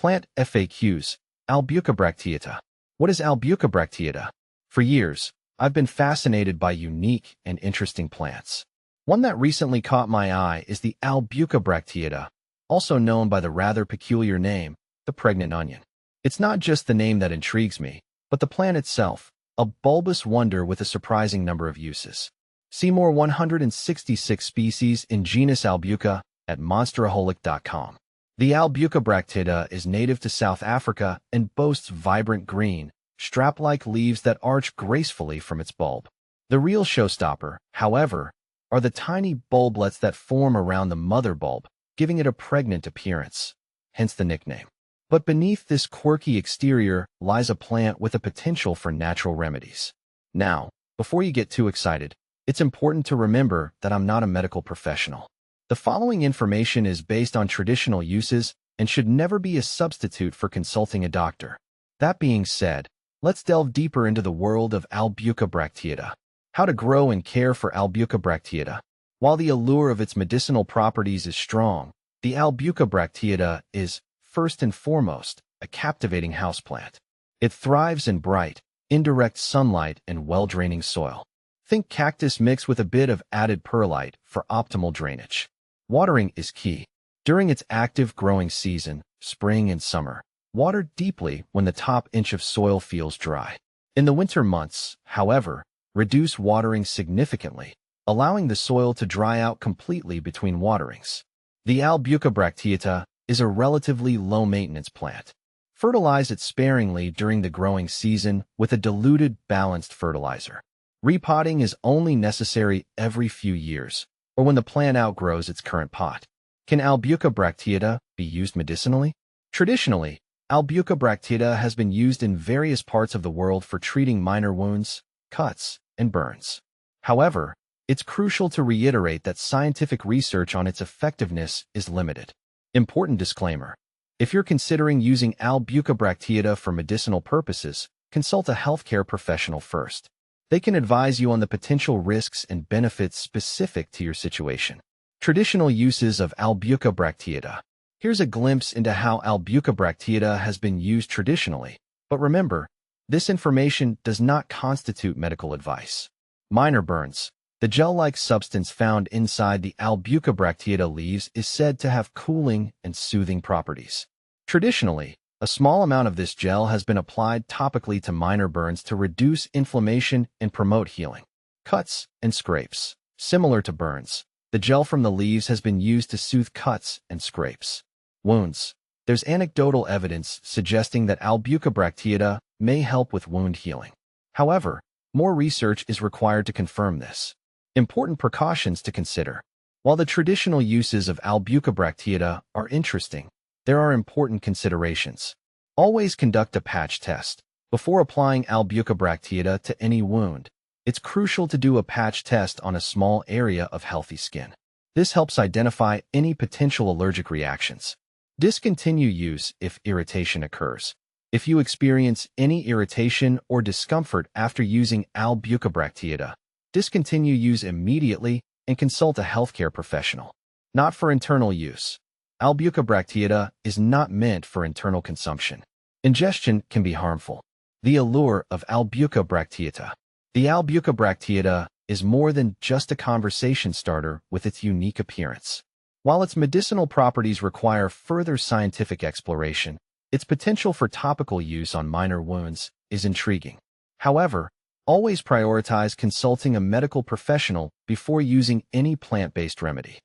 Plant FAQs. Albuca bracteata. What is Albuca bracteata? For years, I've been fascinated by unique and interesting plants. One that recently caught my eye is the Albuca bracteata, also known by the rather peculiar name, the pregnant onion. It's not just the name that intrigues me, but the plant itself, a bulbous wonder with a surprising number of uses. See more 166 species in genus Albuca at monsteraholic.com. The Albuca bracteata is native to South Africa and boasts vibrant green, strap-like leaves that arch gracefully from its bulb. The real showstopper, however, are the tiny bulblets that form around the mother bulb, giving it a pregnant appearance, hence the nickname. But beneath this quirky exterior lies a plant with a potential for natural remedies. Now, before you get too excited, it's important to remember that I'm not a medical professional. The following information is based on traditional uses and should never be a substitute for consulting a doctor. That being said, let's delve deeper into the world of Albuca bracteata. How to grow and care for Albuca bracteata. While the allure of its medicinal properties is strong, the Albuca bracteata is, first and foremost, a captivating houseplant. It thrives in bright, indirect sunlight and well-draining soil. Think cactus mixed with a bit of added perlite for optimal drainage. Watering is key. During its active growing season, spring and summer, water deeply when the top inch of soil feels dry. In the winter months, however, reduce watering significantly, allowing the soil to dry out completely between waterings. The Albuca bracteata is a relatively low-maintenance plant. Fertilize it sparingly during the growing season with a diluted, balanced fertilizer. Repotting is only necessary every few years, or when the plant outgrows its current pot. Can Albuca bracteata be used medicinally? Traditionally, Albuca bracteata has been used in various parts of the world for treating minor wounds, cuts, and burns. However, it's crucial to reiterate that scientific research on its effectiveness is limited. Important disclaimer. If you're considering using Albuca bracteata for medicinal purposes, consult a healthcare professional first. They can advise you on the potential risks and benefits specific to your situation. Traditional uses of Albuca bracteata. Here's a glimpse into how Albuca bracteata has been used traditionally. But remember, this information does not constitute medical advice. Minor burns. The gel-like substance found inside the Albuca bracteata leaves is said to have cooling and soothing properties. Traditionally, a small amount of this gel has been applied topically to minor burns to reduce inflammation and promote healing. Cuts and scrapes. Similar to burns, the gel from the leaves has been used to soothe cuts and scrapes. Wounds. There's anecdotal evidence suggesting that Albuca bracteata may help with wound healing. However, more research is required to confirm this. Important precautions to consider. While the traditional uses of Albuca bracteata are interesting, there are important considerations. Always conduct a patch test. Before applying Albuca bracteata to any wound, it's crucial to do a patch test on a small area of healthy skin. This helps identify any potential allergic reactions. Discontinue use if irritation occurs. If you experience any irritation or discomfort after using Albuca bracteata, discontinue use immediately and consult a healthcare professional. Not for internal use. Albuca bracteata is not meant for internal consumption. Ingestion can be harmful. The allure of Albuca bracteata. The Albuca bracteata is more than just a conversation starter with its unique appearance. While its medicinal properties require further scientific exploration, its potential for topical use on minor wounds is intriguing. However, always prioritize consulting a medical professional before using any plant-based remedy.